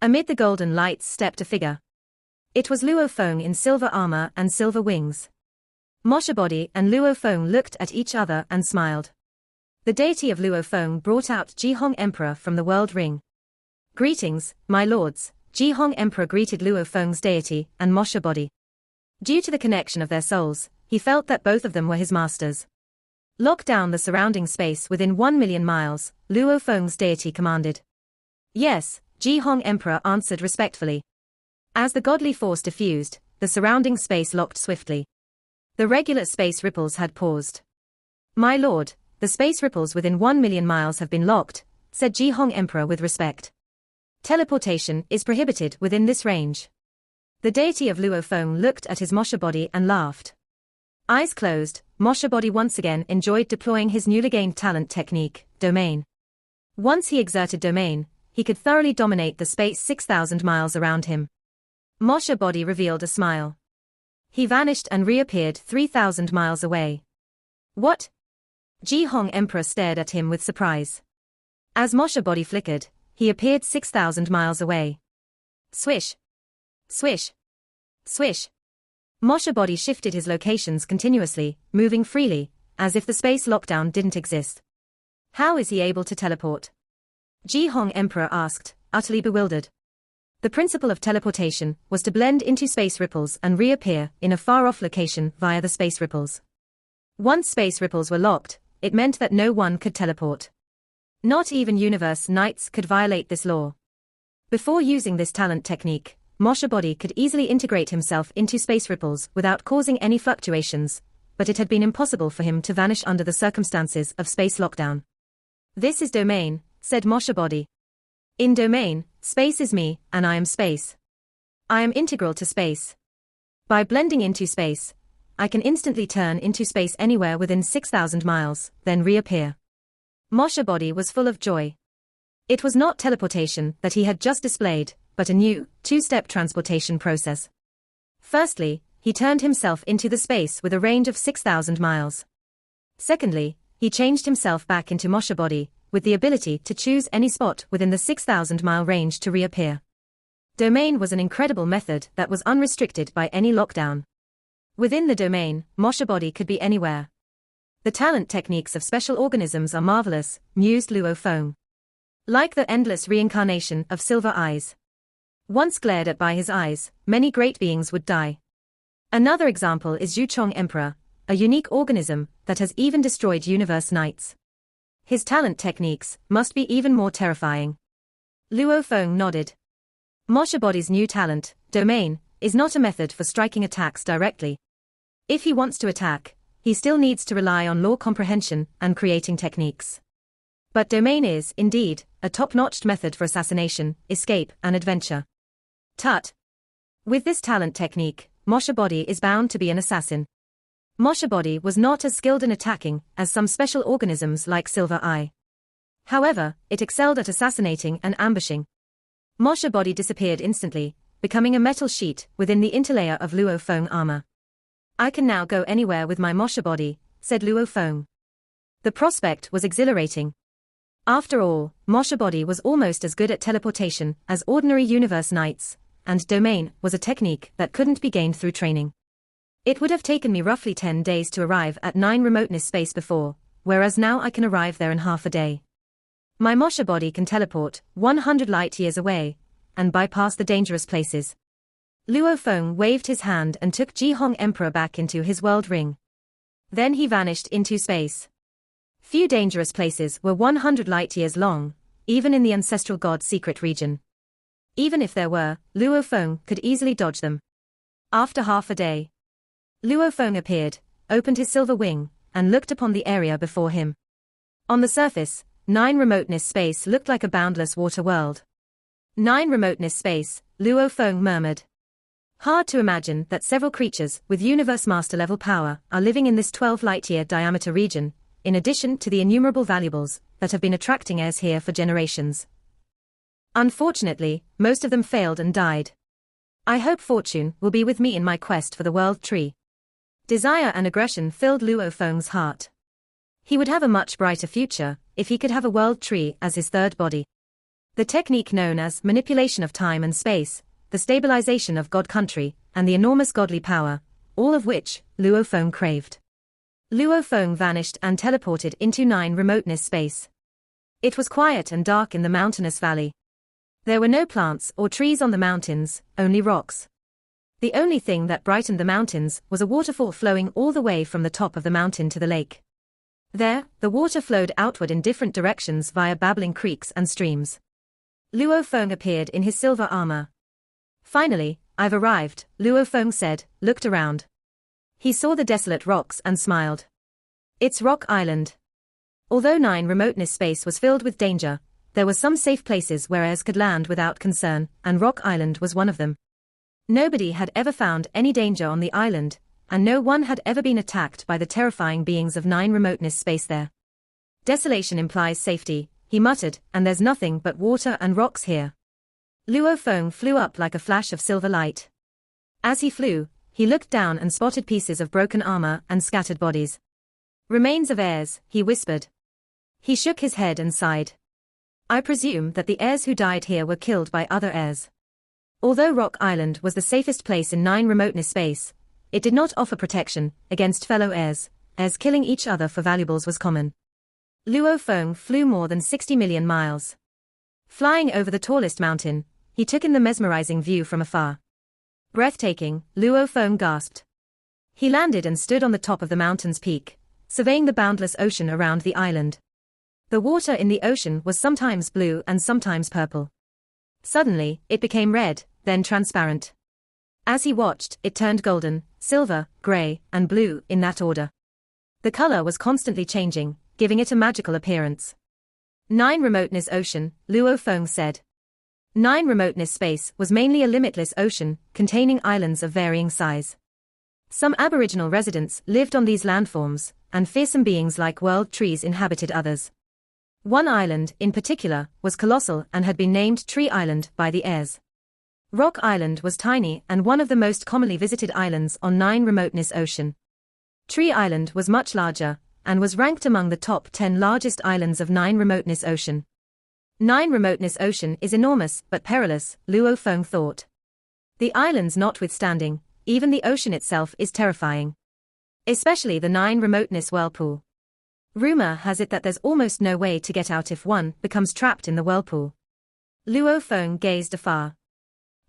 Amid the golden lights stepped a figure. It was Luo Feng in silver armor and silver wings. Moshobody and Luo Feng looked at each other and smiled. The deity of Luo Feng brought out Jihong Emperor from the world ring. "Greetings, my lords," Jihong Emperor greeted Luo Feng's deity and Moshobody. Due to the connection of their souls, he felt that both of them were his masters. "Lock down the surrounding space within 1,000,000 miles, Luo Feng's deity commanded. "Yes," Jihong Emperor answered respectfully. As the godly force diffused, the surrounding space locked swiftly. The regular space ripples had paused. "My lord, the space ripples within 1,000,000 miles have been locked," said Jihong Emperor with respect. "Teleportation is prohibited within this range." The deity of Luo Feng looked at his Moshobody and laughed. Eyes closed, Moshobody once again enjoyed deploying his newly gained talent technique, Domain. Once he exerted Domain, he could thoroughly dominate the space 6,000 miles around him. Moshobody revealed a smile. He vanished and reappeared 3,000 miles away. "What?" Jihong Emperor stared at him with surprise. As Moshobody flickered, he appeared 6,000 miles away. Swish. Swish. Swish. Moshobody shifted his locations continuously, moving freely, as if the space lockdown didn't exist. "How is he able to teleport?" Jihong Emperor asked, utterly bewildered. The principle of teleportation was to blend into space ripples and reappear in a far-off location via the space ripples. Once space ripples were locked, it meant that no one could teleport. Not even universe knights could violate this law. Before using this talent technique, Moshobody could easily integrate himself into space ripples without causing any fluctuations, but it had been impossible for him to vanish under the circumstances of space lockdown. "This is Domain," said Moshobody. "In Domain, space is me, and I am space. I am integral to space. By blending into space, I can instantly turn into space anywhere within 6,000 miles, then reappear." Moshobody was full of joy. It was not teleportation that he had just displayed, but a new, two-step transportation process. Firstly, he turned himself into the space with a range of 6,000 miles. Secondly, he changed himself back into Moshobody, with the ability to choose any spot within the 6,000-mile range to reappear. Domain was an incredible method that was unrestricted by any lockdown. Within the domain, Moshobody could be anywhere. "The talent techniques of special organisms are marvelous," mused Luo Feng. Like the endless reincarnation of silver eyes. Once glared at by his eyes, many great beings would die. Another example is Yuchong Emperor, a unique organism that has even destroyed universe knights. His talent techniques must be even more terrifying. Luo Feng nodded. Moshobody's new talent, Domain, is not a method for striking attacks directly. If he wants to attack, he still needs to rely on law comprehension and creating techniques. But Domain is, indeed, a top-notched method for assassination, escape, and adventure. Tut. With this talent technique, Moshobody is bound to be an assassin. Moshobody was not as skilled in attacking as some special organisms like Silver Eye. However, it excelled at assassinating and ambushing. Mosha body disappeared instantly, becoming a metal sheet within the interlayer of Luo Feng armor. I can now go anywhere with my Mosha body, said Luo Feng. The prospect was exhilarating. After all, Mosha body was almost as good at teleportation as ordinary universe knights, and domain was a technique that couldn't be gained through training. It would have taken me roughly 10 days to arrive at 9 remoteness space before, whereas now I can arrive there in half a day. My Mosha body can teleport 100 light years away, and bypass the dangerous places. Luo Feng waved his hand and took Jihong Emperor back into his world ring. Then he vanished into space. Few dangerous places were 100 light years long, even in the ancestral god's secret region. Even if there were, Luo Feng could easily dodge them. After half a day, Luo Feng appeared, opened his silver wing, and looked upon the area before him. On the surface, 9 remoteness space looked like a boundless water world. 9 remoteness space, Luo Feng murmured. Hard to imagine that several creatures with universe master level power are living in this 12 light-year diameter region, in addition to the innumerable valuables that have been attracting heirs here for generations. Unfortunately, most of them failed and died. I hope fortune will be with me in my quest for the world tree. Desire and aggression filled Luo Feng's heart. He would have a much brighter future if he could have a world tree as his third body. The technique known as manipulation of time and space, the stabilization of God country, and the enormous godly power, all of which Luo Feng craved. Luo Feng vanished and teleported into 9 remoteness space. It was quiet and dark in the mountainous valley. There were no plants or trees on the mountains, only rocks. The only thing that brightened the mountains was a waterfall flowing all the way from the top of the mountain to the lake. There, the water flowed outward in different directions via babbling creeks and streams. Luo Feng appeared in his silver armor. Finally, I've arrived, Luo Feng said, looked around. He saw the desolate rocks and smiled. It's Rock Island. Although 9 remoteness space was filled with danger, there were some safe places where heirs could land without concern, and Rock Island was one of them. Nobody had ever found any danger on the island, and no one had ever been attacked by the terrifying beings of 9 remoteness space there. Desolation implies safety, he muttered, and there's nothing but water and rocks here. Luo Feng flew up like a flash of silver light. As he flew, he looked down and spotted pieces of broken armor and scattered bodies. Remains of heirs, he whispered. He shook his head and sighed. I presume that the heirs who died here were killed by other heirs. Although Rock Island was the safest place in 9 remoteness space, it did not offer protection against fellow heirs, as killing each other for valuables was common. Luo Feng flew more than 60 million miles. Flying over the tallest mountain, he took in the mesmerizing view from afar. Breathtaking, Luo Feng gasped. He landed and stood on the top of the mountain's peak, surveying the boundless ocean around the island. The water in the ocean was sometimes blue and sometimes purple. Suddenly, it became red, then transparent. As he watched, it turned golden, silver, gray, and blue in that order. The color was constantly changing, giving it a magical appearance. 9 remoteness ocean, Luo Feng said. 9 remoteness space was mainly a limitless ocean, containing islands of varying size. Some aboriginal residents lived on these landforms, and fearsome beings like world trees inhabited others. One island, in particular, was colossal and had been named Tree Island by the heirs. Rock Island was tiny and one of the most commonly visited islands on 9 remoteness ocean. Tree Island was much larger, and was ranked among the top 10 largest islands of 9 remoteness ocean. 9 remoteness ocean is enormous but perilous, Luo Feng thought. The islands notwithstanding, even the ocean itself is terrifying. Especially the 9 remoteness whirlpool. Rumor has it that there's almost no way to get out if one becomes trapped in the whirlpool. Luo Feng gazed afar.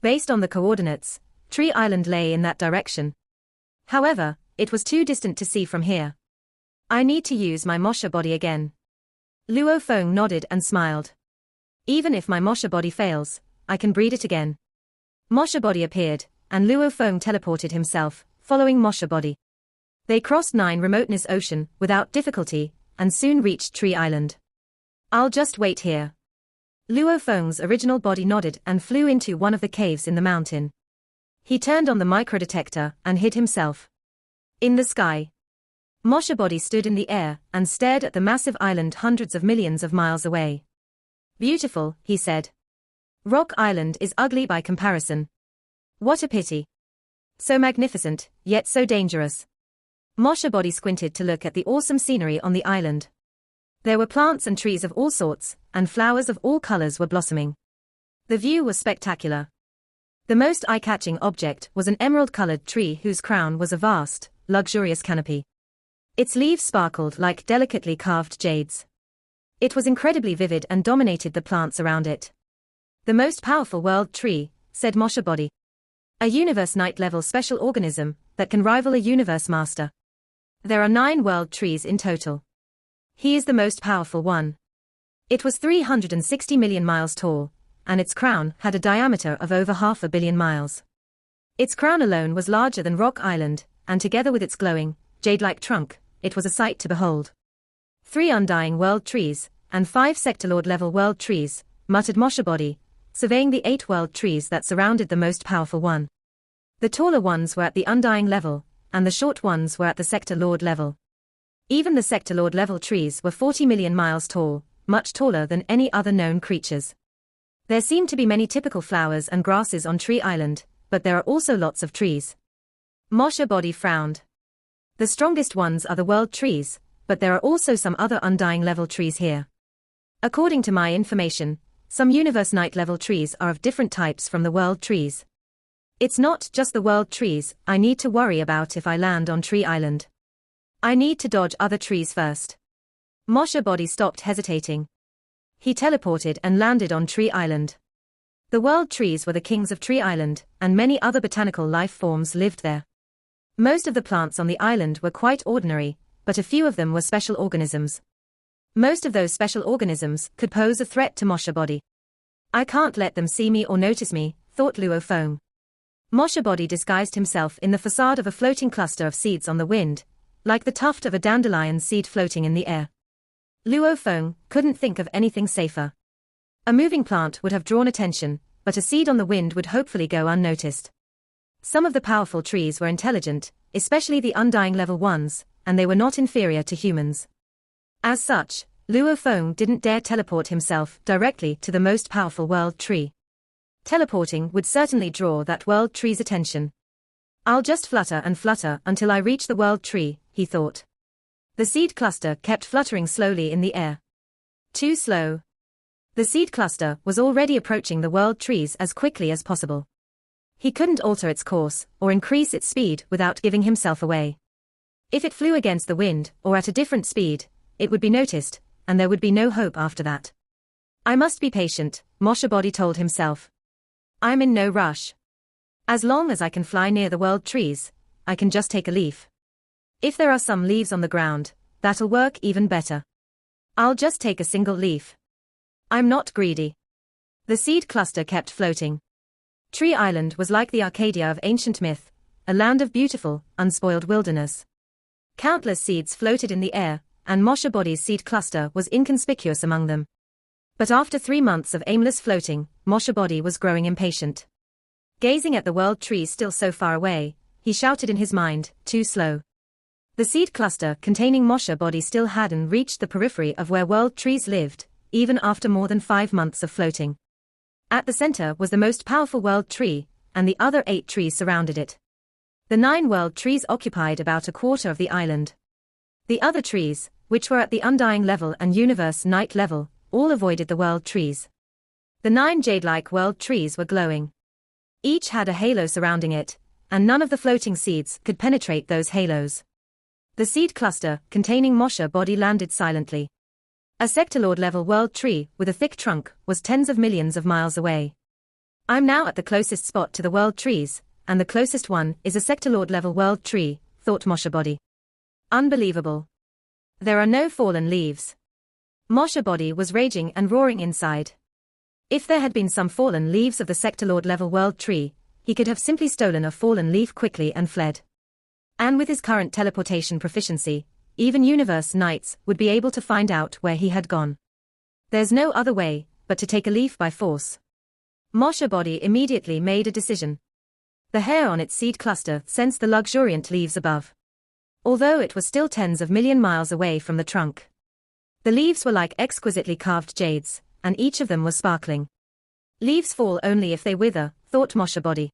Based on the coordinates, Tree Island lay in that direction. However, it was too distant to see from here. I need to use my Mosha body again. Luo Feng nodded and smiled. Even if my Mosha body fails, I can breed it again. Mosha body appeared, and Luo Feng teleported himself, following Mosha body. They crossed 9 remoteness ocean without difficulty, and soon reached Tree Island. I'll just wait here. Luo Feng's original body nodded and flew into one of the caves in the mountain. He turned on the microdetector and hid himself. In the sky, Moshe Body stood in the air and stared at the massive island hundreds of millions of miles away. Beautiful, he said. Rock Island is ugly by comparison. What a pity. So magnificent, yet so dangerous. Moshe Body squinted to look at the awesome scenery on the island. There were plants and trees of all sorts, and flowers of all colors were blossoming. The view was spectacular. The most eye-catching object was an emerald-colored tree whose crown was a vast, luxurious canopy. Its leaves sparkled like delicately carved jades. It was incredibly vivid and dominated the plants around it. The most powerful world tree, said Moshe Body. A universe night-level special organism that can rival a universe master. There are 9 world trees in total. He is the most powerful one. It was 360 million miles tall, and its crown had a diameter of over 500 million miles. Its crown alone was larger than Rock Island, and together with its glowing, jade-like trunk, it was a sight to behold. 3 undying world trees, and 5 sector-lord-level world trees, muttered Moshe Body, surveying the 8 world trees that surrounded the most powerful one. The taller ones were at the undying level, and the short ones were at the sector-lord level. Even the sector-lord level trees were 40 million miles tall, much taller than any other known creatures. There seemed to be many typical flowers and grasses on Tree Island, but there are also lots of trees. Moshe Body frowned. The strongest ones are the world trees, but there are also some other undying level trees here. According to my information, some universe night level trees are of different types from the world trees. It's not just the world trees I need to worry about if I land on Tree Island. I need to dodge other trees first. Moshe Body stopped hesitating. He teleported and landed on Tree Island. The world trees were the kings of Tree Island, and many other botanical life forms lived there. Most of the plants on the island were quite ordinary, but a few of them were special organisms. Most of those special organisms could pose a threat to Moshe Body. I can't let them see me or notice me, thought Luo Feng. Moshe Body disguised himself in the facade of a floating cluster of seeds on the wind, like the tuft of a dandelion seed floating in the air. Luo Feng couldn't think of anything safer. A moving plant would have drawn attention, but a seed on the wind would hopefully go unnoticed. Some of the powerful trees were intelligent, especially the undying level ones, and they were not inferior to humans. As such, Luo Feng didn't dare teleport himself directly to the most powerful world tree. Teleporting would certainly draw that world tree's attention. I'll just flutter and flutter until I reach the world tree, he thought. The seed cluster kept fluttering slowly in the air. Too slow. The seed cluster was already approaching the world trees as quickly as possible. He couldn't alter its course or increase its speed without giving himself away. If it flew against the wind or at a different speed, it would be noticed, and there would be no hope after that. I must be patient, Moshe Body told himself. I'm in no rush. As long as I can fly near the world trees, I can just take a leaf. If there are some leaves on the ground, that'll work even better. I'll just take a single leaf. I'm not greedy. The seed cluster kept floating. Tree Island was like the Arcadia of ancient myth, a land of beautiful, unspoiled wilderness. Countless seeds floated in the air, and Moshe Body's seed cluster was inconspicuous among them. But after 3 months of aimless floating, Moshe Body was growing impatient. Gazing at the world trees still so far away, he shouted in his mind, too slow. The seed cluster containing Moshe Body still hadn't reached the periphery of where world trees lived, even after more than 5 months of floating. At the center was the most powerful world tree, and the other 8 trees surrounded it. The 9 world trees occupied about a quarter of the island. The other trees, which were at the undying level and universe night level, all avoided the world trees. The 9 jade-like world trees were glowing. Each had a halo surrounding it, and none of the floating seeds could penetrate those halos. The seed cluster containing Moshe Body landed silently. A sector-lord-level world tree with a thick trunk was tens of millions of miles away. I'm now at the closest spot to the world trees, and the closest one is a sector-lord-level world tree, thought Moshe Body. Unbelievable. There are no fallen leaves. Moshe Body was raging and roaring inside. If there had been some fallen leaves of the sector-lord-level world tree, he could have simply stolen a fallen leaf quickly and fled. And with his current teleportation proficiency, even universe knights would be able to find out where he had gone. There's no other way but to take a leaf by force. Moshe Body immediately made a decision. The hair on its seed cluster sensed the luxuriant leaves above. although it was still tens of million miles away from the trunk. The leaves were like exquisitely carved jades, and each of them was sparkling. Leaves fall only if they wither, thought Moshobody.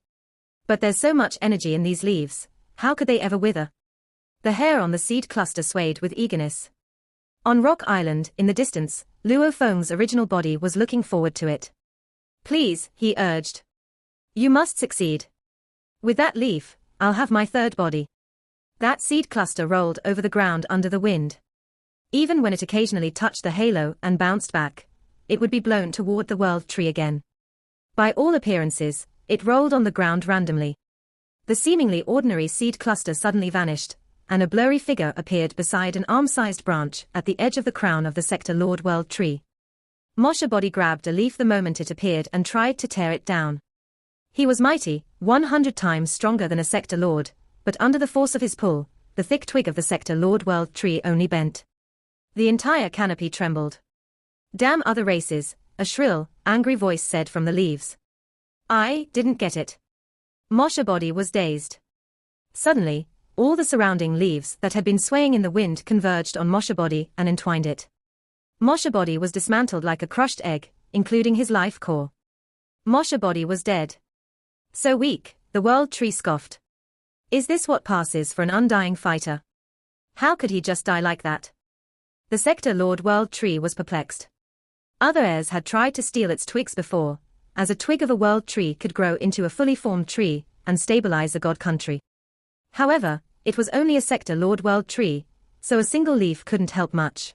But there's so much energy in these leaves, how could they ever wither? The hair on the seed cluster swayed with eagerness. On Rock Island, in the distance, Luo Feng's original body was looking forward to it. Please, he urged. You must succeed. With that leaf, I'll have my third body. That seed cluster rolled over the ground under the wind. Even when it occasionally touched the halo and bounced back, it would be blown toward the world tree again. By all appearances, it rolled on the ground randomly. The seemingly ordinary seed cluster suddenly vanished, and a blurry figure appeared beside an arm-sized branch at the edge of the crown of the Sector Lord World Tree. Moshobody grabbed a leaf the moment it appeared and tried to tear it down. He was mighty, 100 times stronger than a Sector Lord, but under the force of his pull, the thick twig of the Sector Lord World Tree only bent. The entire canopy trembled. Damn other races, a shrill, angry voice said from the leaves. I didn't get it. Moshobody was dazed. Suddenly, all the surrounding leaves that had been swaying in the wind converged on Moshobody and entwined it. Moshobody was dismantled like a crushed egg, including his life core. Moshobody was dead. So weak, the world tree scoffed. Is this what passes for an undying fighter? How could he just die like that? The Sector Lord World Tree was perplexed. Other heirs had tried to steal its twigs before, as a twig of a world tree could grow into a fully formed tree and stabilize a god country. However, it was only a Sector Lord World Tree, so a single leaf couldn't help much.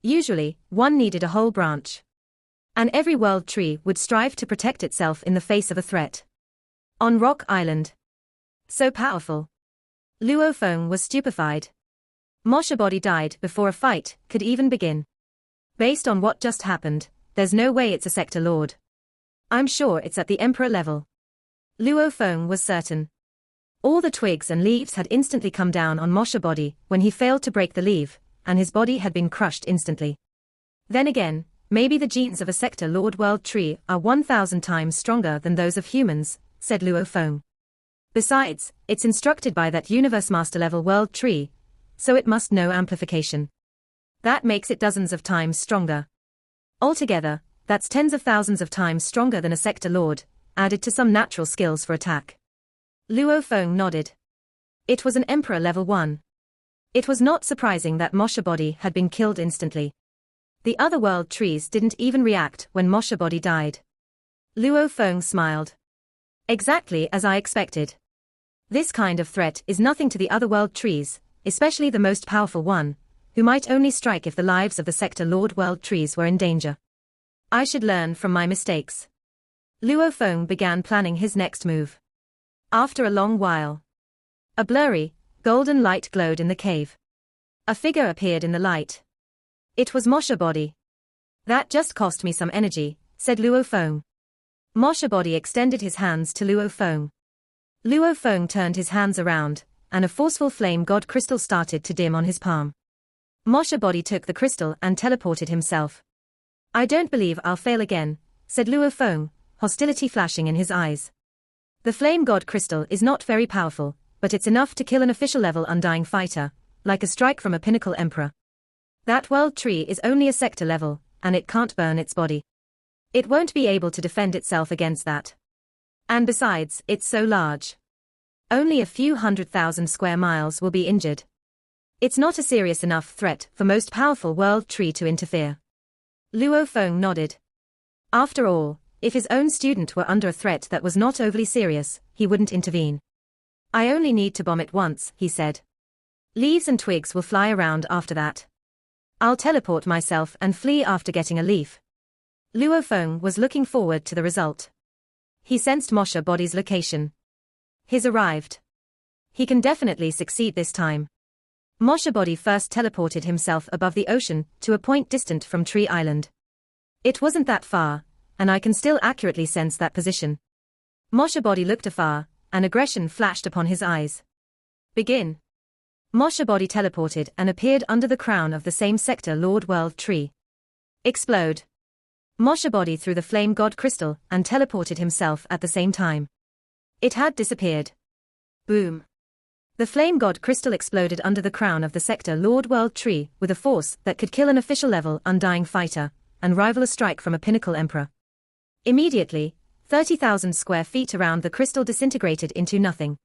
Usually, one needed a whole branch. And every world tree would strive to protect itself in the face of a threat. On Rock Island. So powerful. Luo Feng was stupefied. Moshobody died before a fight could even begin. Based on what just happened, there's no way it's a Sector Lord. I'm sure it's at the Emperor level. Luo Feng was certain. All the twigs and leaves had instantly come down on Moshobody when he failed to break the leaf, and his body had been crushed instantly. Then again, maybe the genes of a Sector Lord World Tree are 1,000 times stronger than those of humans, said Luo Feng. Besides, it's instructed by that Universe Master level World Tree, so it must know amplification. That makes it dozens of times stronger. Altogether, that's tens of thousands of times stronger than a Sector Lord, added to some natural skills for attack. Luo Feng nodded. It was an Emperor level 1. It was not surprising that Moshobody had been killed instantly. The other world trees didn't even react when Moshobody died. Luo Feng smiled. Exactly as I expected. This kind of threat is nothing to the other world trees, especially the most powerful one, who might only strike if the lives of the Sector Lord World Trees were in danger. I should learn from my mistakes. Luo Feng began planning his next move. After a long while, a blurry, golden light glowed in the cave. A figure appeared in the light. It was Moshobody. That just cost me some energy, said Luo Feng. Moshobody extended his hands to Luo Feng. Luo Feng turned his hands around, and a forceful flame god crystal started to dim on his palm. Moshobody took the crystal and teleported himself. I don't believe I'll fail again, said Luo Feng, hostility flashing in his eyes. The flame god crystal is not very powerful, but it's enough to kill an official level undying fighter, like a strike from a pinnacle emperor. That world tree is only a sector level, and it can't burn its body. It won't be able to defend itself against that. And besides, it's so large. Only a few 100,000 square miles will be injured. It's not a serious enough threat for most powerful world tree to interfere. Luo Feng nodded. After all, if his own student were under a threat that was not overly serious, he wouldn't intervene. I only need to bomb it once, he said. Leaves and twigs will fly around after that. I'll teleport myself and flee after getting a leaf. Luo Feng was looking forward to the result. He sensed Moshobody's location. His arrived. He can definitely succeed this time. Moshobody first teleported himself above the ocean to a point distant from Tree Island. It wasn't that far, and I can still accurately sense that position. Moshobody looked afar, and aggression flashed upon his eyes. Begin. Moshobody teleported and appeared under the crown of the same sector Lord World Tree. Explode. Moshobody threw the flame god crystal and teleported himself at the same time. It had disappeared. Boom. The flame god crystal exploded under the crown of the sector Lord World Tree with a force that could kill an official-level undying fighter and rival a strike from a pinnacle emperor. Immediately, 30,000 square feet around the crystal disintegrated into nothing.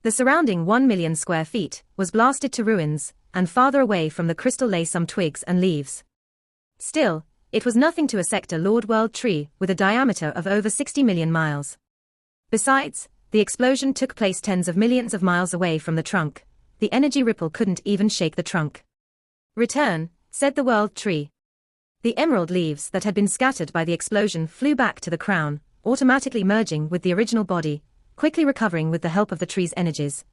The surrounding 1 million square feet was blasted to ruins, and farther away from the crystal lay some twigs and leaves. Still, it was nothing to a sector Lord World Tree with a diameter of over 60 million miles. Besides, the explosion took place tens of millions of miles away from the trunk. The energy ripple couldn't even shake the trunk. "Return," said the World Tree. The emerald leaves that had been scattered by the explosion flew back to the crown, automatically merging with the original body, quickly recovering with the help of the tree's energies.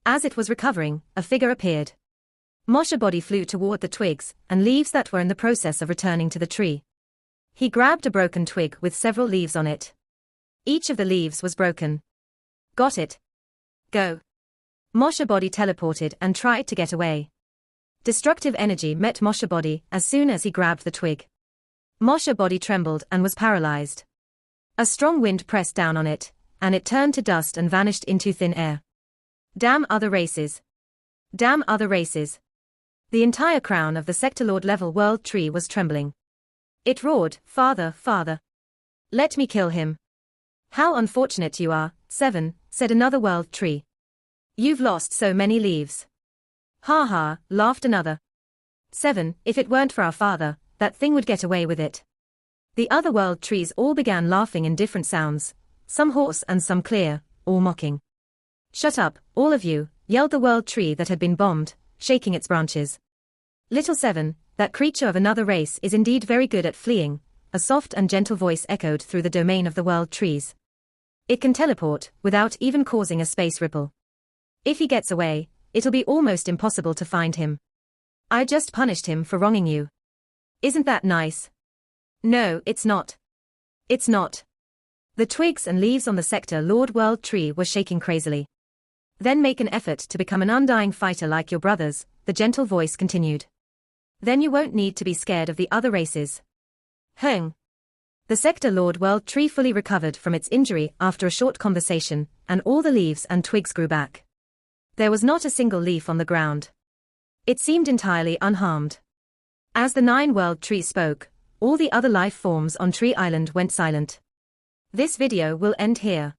As it was recovering, a figure appeared. Moshe body flew toward the twigs and leaves that were in the process of returning to the tree. He grabbed a broken twig with several leaves on it. Each of the leaves was broken. "Got it. Go." Moshe body teleported and tried to get away. Destructive energy met Moshe body as soon as he grabbed the twig. Moshe body trembled and was paralyzed. A strong wind pressed down on it, and it turned to dust and vanished into thin air. Damn other races. Damn other races. The entire crown of the sector lord level world tree was trembling. It roared, "Father, father. Let me kill him." "How unfortunate you are, 7, said another world tree. "You've lost so many leaves." "Ha ha," laughed another. 7, if it weren't for our father, that thing would get away with it. The other world trees all began laughing in different sounds, some hoarse and some clear, all mocking. "Shut up, all of you," yelled the world tree that had been bombed, shaking its branches. "Little 7, that creature of another race is indeed very good at fleeing," a soft and gentle voice echoed through the domain of the world trees. "It can teleport, without even causing a space ripple. If he gets away, it'll be almost impossible to find him. I just punished him for wronging you. Isn't that nice?" "No, it's not. It's not." The twigs and leaves on the sector Lord World Tree were shaking crazily. "Then make an effort to become an undying fighter like your brothers," the gentle voice continued. "Then you won't need to be scared of the other races." Hung. The sector Lord World Tree fully recovered from its injury after a short conversation, and all the leaves and twigs grew back. There was not a single leaf on the ground. It seemed entirely unharmed. As the 9 world trees spoke, all the other life forms on Tree Island went silent. This video will end here.